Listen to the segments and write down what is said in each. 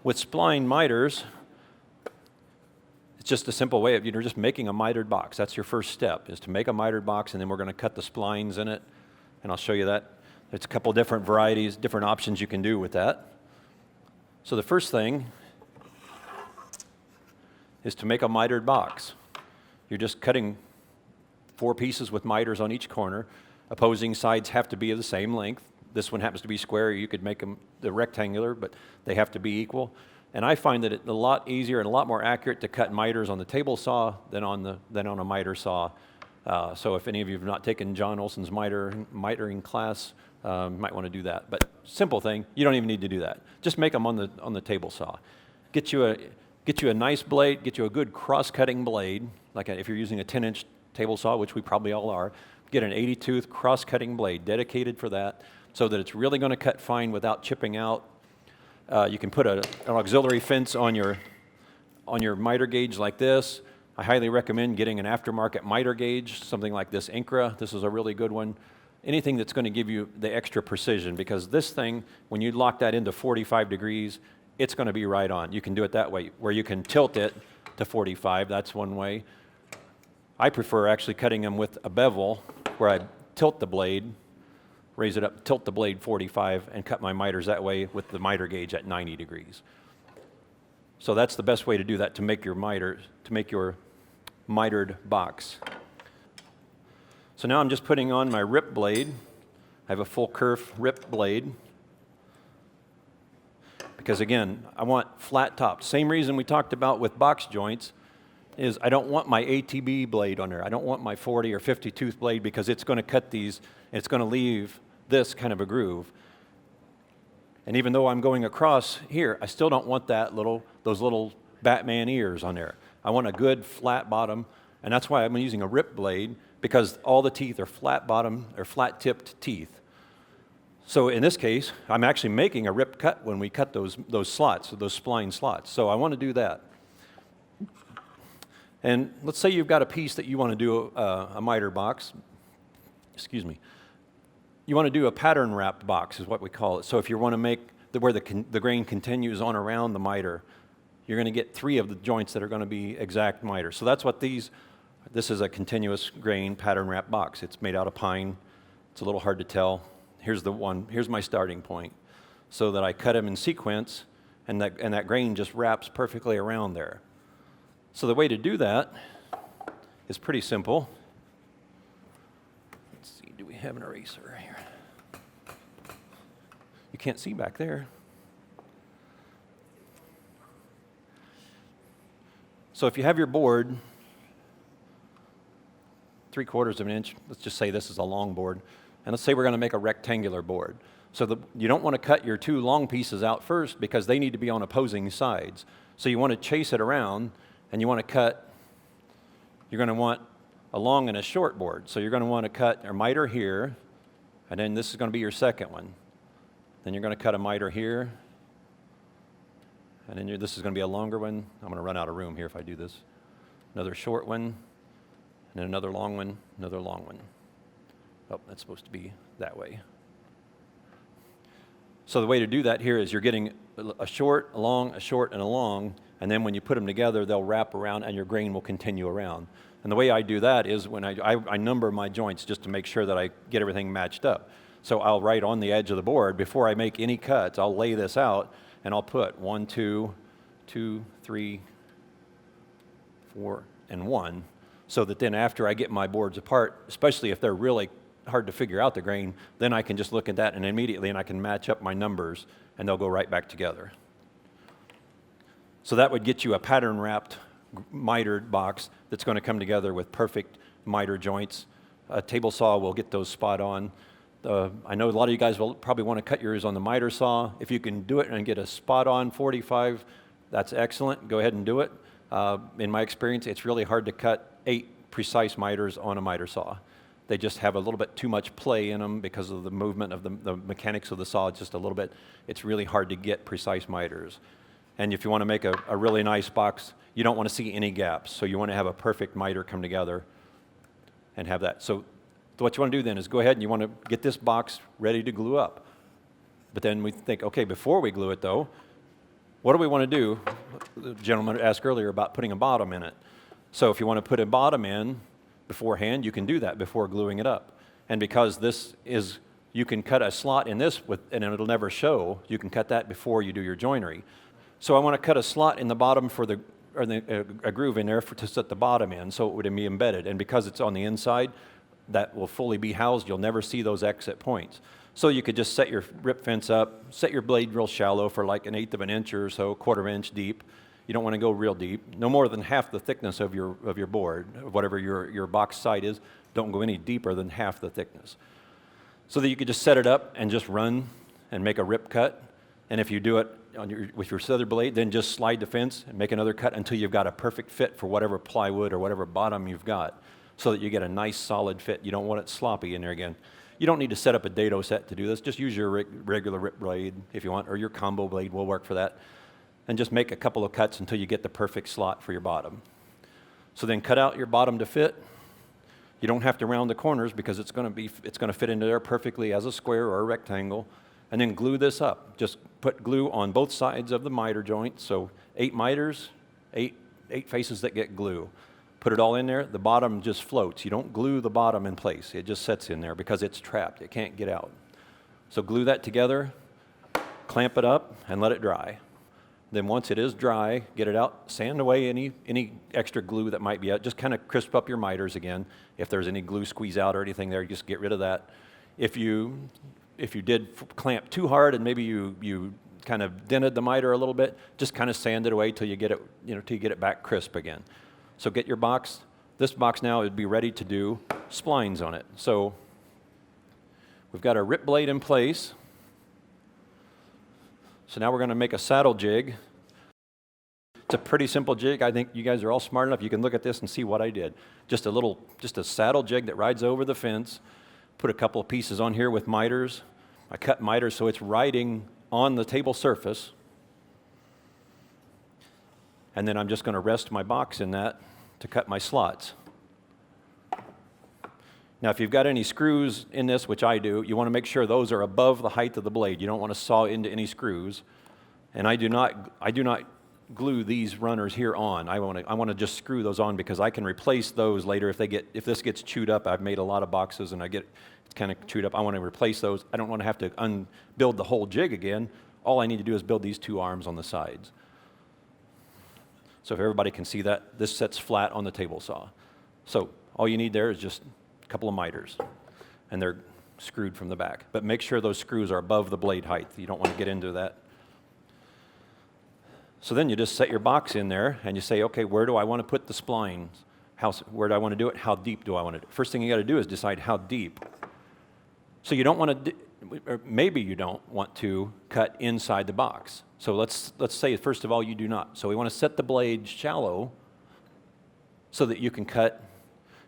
With spline miters, it's just a simple way of just making a mitered box. That's your first step, is to make a mitered box, and then we're going to cut the splines in it, and I'll show you that. There's a couple different varieties, different options you can do with that. So the first thing is to make a mitered box. You're just cutting 4 pieces with miters on each corner. Opposing sides have to be of the same length. This one happens to be square. You could make them the rectangular, but they have to be equal. And I find that it's a lot easier and a lot more accurate to cut miters on the table saw than on a miter saw. So if any of you have not taken John Olson's mitering class, you might want to do that. But simple thing, you don't even need to do that. Just make them on the table saw. Get you a nice blade, get you a good cross-cutting blade, like if you're using a 10-inch table saw, which we probably all are. Get an 80-tooth cross-cutting blade dedicated for that, so that it's really going to cut fine without chipping out. You can put an auxiliary fence on your miter gauge like this. I highly recommend getting an aftermarket miter gauge, something like this Incra. This is a really good one. Anything that's going to give you the extra precision, because this thing, when you lock that into 45 degrees, it's going to be right on. You can do it that way, where you can tilt it to 45. That's one way. I prefer actually cutting them with a bevel, where I tilt the blade, raise it up, tilt the blade 45, and cut my miters that way with the miter gauge at 90 degrees. So that's the best way to do that, to make your mitered box. So now I'm just putting on my rip blade. I have a full kerf rip blade, because again, I want flat top. Same reason we talked about with box joints is I don't want my ATB blade on there. I don't want my 40 or 50 tooth blade, because it's going to cut these, and it's going to leave this kind of a groove. And even though I'm going across here, I still don't want those little Batman ears on there. I want a good flat bottom, and that's why I'm using a rip blade, because all the teeth are flat bottom or flat tipped teeth. So in this case, I'm actually making a rip cut when we cut those slots, those spline slots. So I want to do that. And let's say you've got a piece that you want to do a miter box. Excuse me. You want to do a pattern wrapped box is what we call it. So if you want to make where the grain continues on around the miter, you're going to get 3 of the joints that are going to be exact miter. So that's what this is, a continuous grain pattern wrap box. It's made out of pine. It's a little hard to tell. Here's my starting point, so that I cut them in sequence, and that grain just wraps perfectly around there. So the way to do that is pretty simple. Let's see, do we have an eraser here? You can't see back there. So if you have your board 3/4 of an inch, let's just say this is a long board, and let's say we're going to make a rectangular board. So you don't want to cut your 2 long pieces out first, because they need to be on opposing sides. So you want to chase it around, and you want to cut, you're going to want a long and a short board. So you're going to want to cut a miter here, and then this is going to be your second one. Then you're going to cut a miter here, and then this is going to be a longer one. I'm going to run out of room here if I do this. Another short one, and then another long one, another long one. Oh, that's supposed to be that way. So the way to do that here is you're getting a short, a long, a short, and a long, and then when you put them together, they'll wrap around and your grain will continue around. And the way I do that is when I number my joints just to make sure that I get everything matched up. So I'll write on the edge of the board, before I make any cuts, I'll lay this out, and I'll put 1, 2, 2, 3, 4, and 1, so that then after I get my boards apart, especially if they're really hard to figure out the grain, then I can just look at that and I can match up my numbers, and they'll go right back together. So that would get you a pattern wrapped mitered box that's going to come together with perfect miter joints. A table saw will get those spot on. I know a lot of you guys will probably want to cut yours on the miter saw. If you can do it and get a spot on 45, that's excellent. Go ahead and do it. In my experience, it's really hard to cut 8 precise miters on a miter saw. They just have a little bit too much play in them because of the movement of the mechanics of the saw. Just a little bit. It's really hard to get precise miters. And if you want to make a really nice box, you don't want to see any gaps. So you want to have a perfect miter come together and have that. So what you want to do then is go ahead and you want to get this box ready to glue up. But then we think, okay, before we glue it though, what do we want to do? The gentleman asked earlier about putting a bottom in it. So if you want to put a bottom in beforehand, you can do that before gluing it up. And because this is, you can cut a slot in this and it'll never show, you can cut that before you do your joinery. So I want to cut a slot in the bottom for a groove in there to set the bottom in so it would be embedded. And because it's on the inside, that will fully be housed. You'll never see those exit points. So you could just set your rip fence up, set your blade real shallow for like 1/8 of an inch or so, 1/4 inch deep. You don't want to go real deep. No more than half the thickness of your board, whatever your box side is. Don't go any deeper than half the thickness. So that you could just set it up and just run and make a rip cut. And if you do it with your scissor blade, then just slide the fence and make another cut until you've got a perfect fit for whatever plywood or whatever bottom you've got, so that you get a nice solid fit. You don't want it sloppy in there again. You don't need to set up a dado set to do this. Just use your regular rip blade if you want, or your combo blade will work for that. And just make a couple of cuts until you get the perfect slot for your bottom. So then cut out your bottom to fit. You don't have to round the corners because it's going to fit into there perfectly as a square or a rectangle. And then glue this up. Just put glue on both sides of the miter joint. So 8 miters, 8 faces that get glue. Put it all in there. The bottom just floats. You don't glue the bottom in place. It just sits in there because it's trapped. It can't get out. So glue that together, clamp it up, and let it dry. Then once it is dry, get it out, sand away any extra glue that might be out. Just kind of crisp up your miters again. If there's any glue squeeze out or anything there, just get rid of that. If you did clamp too hard and maybe you kind of dented the miter a little bit, just kind of sand it away till you get it, till you get it back crisp again. So get your box. This box now would be ready to do splines on it. So we've got our rip blade in place. So now we're going to make a saddle jig. It's a pretty simple jig. I think you guys are all smart enough. You can look at this and see what I did. Just a saddle jig that rides over the fence. Put a couple of pieces on here with miters. I cut miters so it's riding on the table surface. And then I'm just going to rest my box in that to cut my slots. Now, if you've got any screws in this, which I do, you want to make sure those are above the height of the blade. You don't want to saw into any screws. And I do not glue these runners here on. I want to just screw those on because I can replace those later if this gets chewed up. I've made a lot of boxes and it's kind of chewed up. I want to replace those. I don't want to have to unbuild the whole jig again. All I need to do is build these 2 arms on the sides. So if everybody can see that, this sets flat on the table saw. So all you need there is just a couple of miters, and they're screwed from the back. But make sure those screws are above the blade height. You don't want to get into that. So then you just set your box in there, and you say, okay, where do I want to put the splines? Where do I want to do it? How deep do I want to do it? First thing you got to do is decide how deep. So you don't want to, or maybe you don't want to cut inside the box. So let's say, first of all, you do not. So we want to set the blade shallow so that you can cut,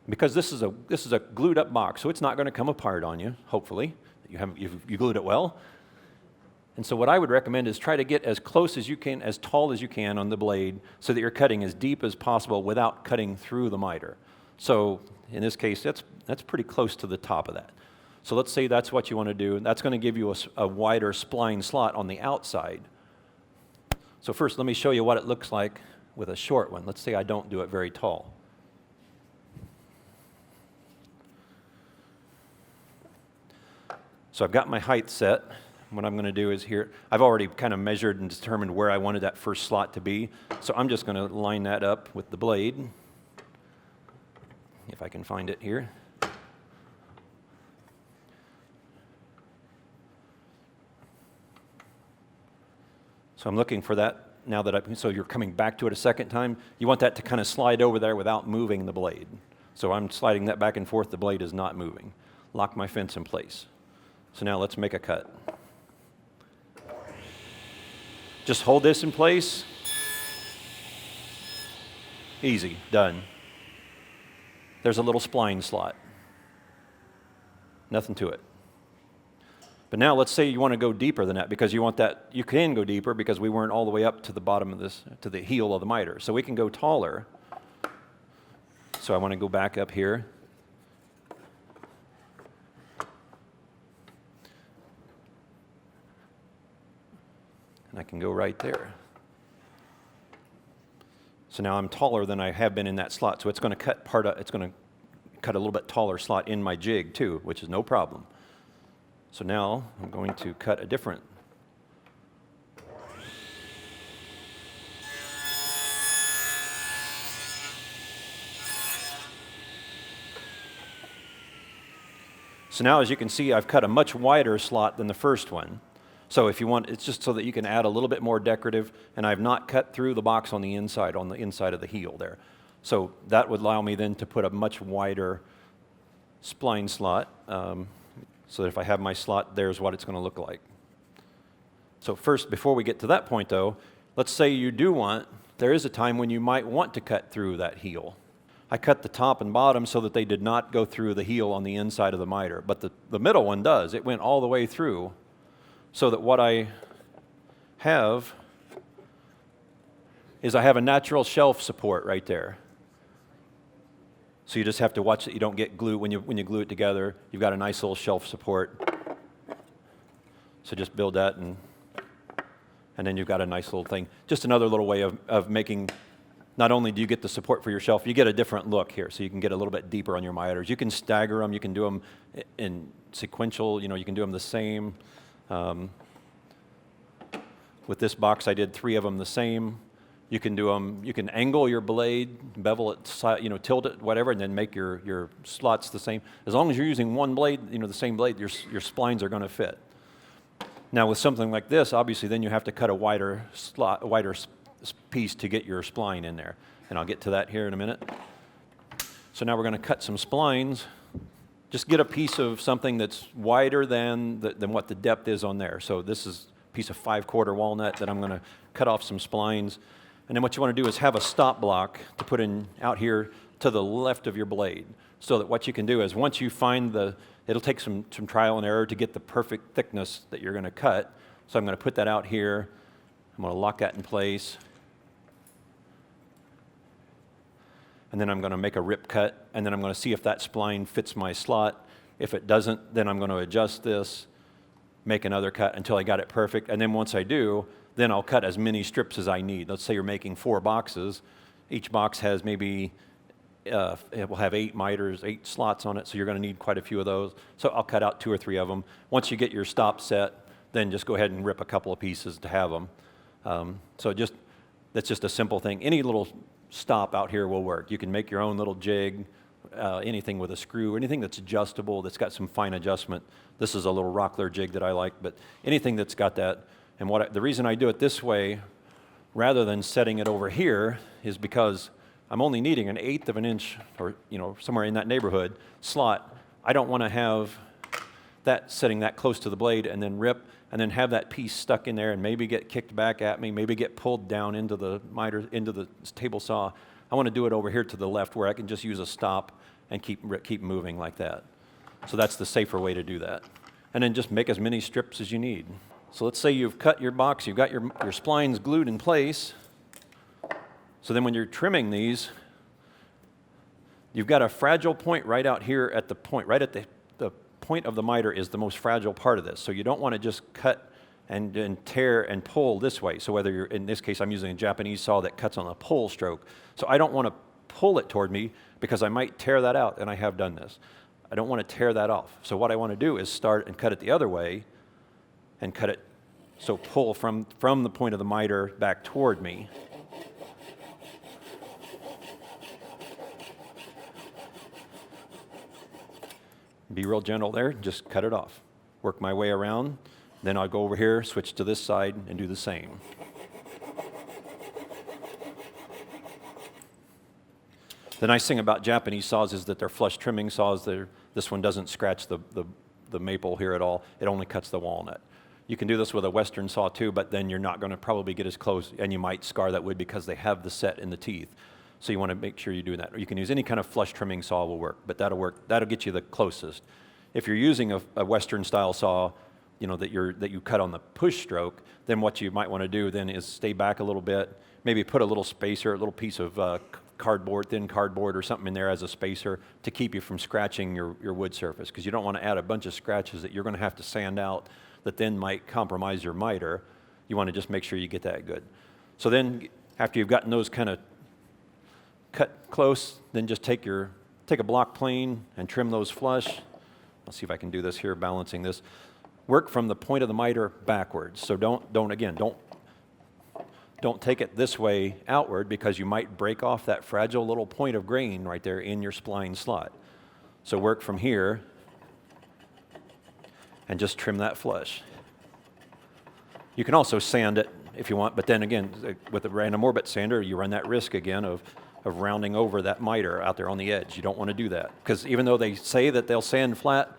because this is a glued up box, so it's not going to come apart on you, hopefully. You glued it well. And so what I would recommend is try to get as close as you can, as tall as you can on the blade so that you're cutting as deep as possible without cutting through the miter. So in this case, that's pretty close to the top of that. So let's say that's what you want to do. That's going to give you a wider spline slot on the outside. So first, let me show you what it looks like with a short one. Let's say I don't do it very tall. So I've got my height set. What I'm going to do is here, I've already kind of measured and determined where I wanted that first slot to be. So I'm just going to line that up with the blade, if I can find it here. So I'm looking for that now that so you're coming back to it a second time. You want that to kind of slide over there without moving the blade. So I'm sliding that back and forth. The blade is not moving. Lock my fence in place. So now let's make a cut. Just hold this in place. Easy, done. There's a little spline slot. Nothing to it. But now let's say you want to go deeper than that because you want that, you can go deeper because we weren't all the way up to the bottom of this, to the heel of the miter. So we can go taller. So I want to go back up here. And I can go right there. So now I'm taller than I have been in that slot, so it's going to cut it's going to cut a little bit taller slot in my jig too, which is no problem. So now I'm going to cut a different. So now, as you can see, I've cut a much wider slot than the first one. So if you want, it's just so that you can add a little bit more decorative, and I've not cut through the box on the inside of the heel there. So that would allow me then to put a much wider spline slot, so that if I have my slot, there's what it's going to look like. So first, before we get to that point though, let's say there is a time when you might want to cut through that heel. I cut the top and bottom so that they did not go through the heel on the inside of the miter, but the middle one does. It went all the way through, so that what I have is I have a natural shelf support right there. So you just have to watch that you don't get glue when you glue it together. You've got a nice little shelf support. So just build that, and then you've got a nice little thing. Just another little way of making. Not only do you get the support for your shelf, you get a different look here, so you can get a little bit deeper on your miters. You can stagger them, you can do them in sequential, you can do them the same. With this box, I did 3 of them the same. You can do them, you can angle your blade, bevel it, tilt it, whatever, and then make your slots the same. As long as you're using one blade, the same blade, your splines are going to fit. Now with something like this, obviously then you have to cut a wider piece to get your spline in there. And I'll get to that here in a minute. So now we're going to cut some splines. Just get a piece of something that's wider than what the depth is on there. So this is a piece of 5/4 walnut that I'm going to cut off some splines. And then what you want to do is have a stop block to put in out here to the left of your blade. So that what you can do is once you find it'll take some trial and error to get the perfect thickness that you're going to cut. So I'm going to put that out here. I'm going to lock that in place. And then I'm going to make a rip cut, and then I'm going to see if that spline fits my slot. If it doesn't, then I'm going to adjust this, make another cut until I got it perfect. And then once I do, then I'll cut as many strips as I need. Let's say you're making 4 boxes. Each box has maybe, it will have 8 miters, 8 slots on it, so you're going to need quite a few of those. So I'll cut out 2 or 3 of them. Once you get your stop set, then just go ahead and rip a couple of pieces to have them. That's just a simple thing. Any little stop out here will work. You can make your own little jig, anything with a screw, anything that's adjustable, that's got some fine adjustment. This is a little Rockler jig that I like, but anything that's got that. And the reason I do it this way, rather than setting it over here, is because I'm only needing 1/8 of an inch, or somewhere in that neighborhood, slot. I don't want to have that setting that close to the blade and then rip, and then have that piece stuck in there and maybe get kicked back at me, maybe get pulled down into the miter, into the table saw. I want to do it over here to the left where I can just use a stop and keep moving like that. So that's the safer way to do that. And then just make as many strips as you need. So let's say you've cut your box, you've got your splines glued in place. So then when you're trimming these, you've got a fragile point right out here at the point, right at the point of the miter is the most fragile part of this. So you don't want to just cut and tear and pull this way. So whether you're, in this case, I'm using a Japanese saw that cuts on a pull stroke. So I don't want to pull it toward me because I might tear that out, and I have done this. I don't want to tear that off. So what I want to do is start and cut it the other way and cut it, so pull from the point of the miter back toward me. Be real gentle there, just cut it off. Work my way around, then I'll go over here, switch to this side, and do the same. The nice thing about Japanese saws is that they're flush trimming saws. This one doesn't scratch the maple here at all. It only cuts the walnut. You can do this with a Western saw too, but then you're not going to probably get as close, and you might scar that wood because they have the set in the teeth. So you want to make sure you do that. Or you can use any kind of flush trimming saw will work, but that'll work. That'll get you the closest. If you're using a Western style saw, that you cut on the push stroke, then what you might want to do then is stay back a little bit, maybe put a little spacer, a little piece of thin cardboard or something in there as a spacer to keep you from scratching your wood surface, because you don't want to add a bunch of scratches that you're going to have to sand out that then might compromise your miter. You want to just make sure you get that good. So then after you've gotten those kind of cut close, then just take a block plane and trim those flush. Let's see if I can do this here, balancing this. Work from the point of the miter backwards. So don't take it this way outward, because you might break off that fragile little point of grain right there in your spline slot. So work from here and just trim that flush. You can also sand it if you want, but then again, with a random orbit sander, you run that risk again of rounding over that miter out there on the edge. You don't want to do that, because even though they say that they'll sand flat,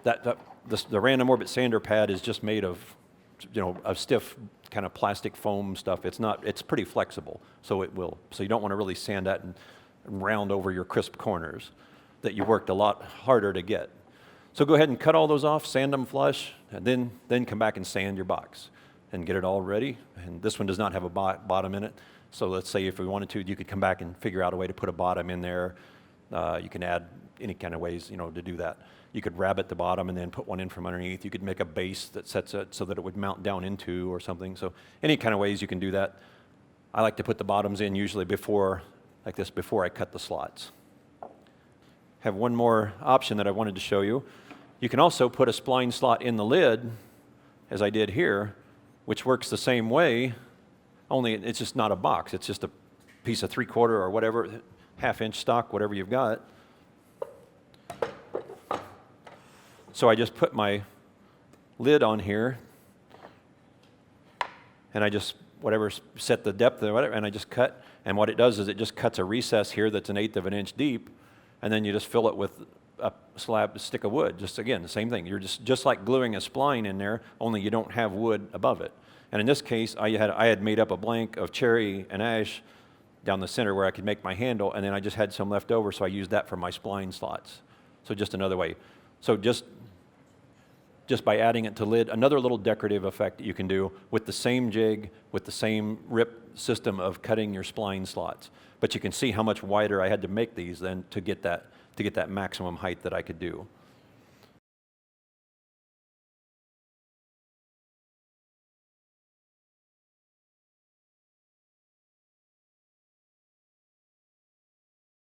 the random orbit sander pad is just made of, of stiff kind of plastic foam stuff. It's pretty flexible, so it will. So you don't want to really sand that and round over your crisp corners that you worked a lot harder to get. So go ahead and cut all those off, sand them flush, and then come back and sand your box and get it all ready. And this one does not have a bottom in it. So let's say if we wanted to, you could come back and figure out a way to put a bottom in there. You can add any kind of ways, to do that. You could rabbet the bottom and then put one in from underneath. You could make a base that sets it so that it would mount down into or something. So any kind of ways you can do that. I like to put the bottoms in usually before I cut the slots. Have one more option that I wanted to show you. You can also put a spline slot in the lid, as I did here, which works the same way, only it's just not a box. It's just a piece of 3/4 or whatever, half-inch stock, whatever you've got. So I just put my lid on here, and I just, set the depth or whatever, and I just cut. And what it does is it just cuts a recess here that's 1/8 of an inch deep, and then you just fill it with a stick of wood. Just again, the same thing. You're just like gluing a spline in there, only you don't have wood above it. And in this case, I had made up a blank of cherry and ash down the center where I could make my handle, and then I just had some left over, so I used that for my spline slots. So just another way. So just by adding it to lid, another little decorative effect that you can do with the same jig, with the same rip system of cutting your spline slots. But you can see how much wider I had to make these then to get that maximum height that I could do.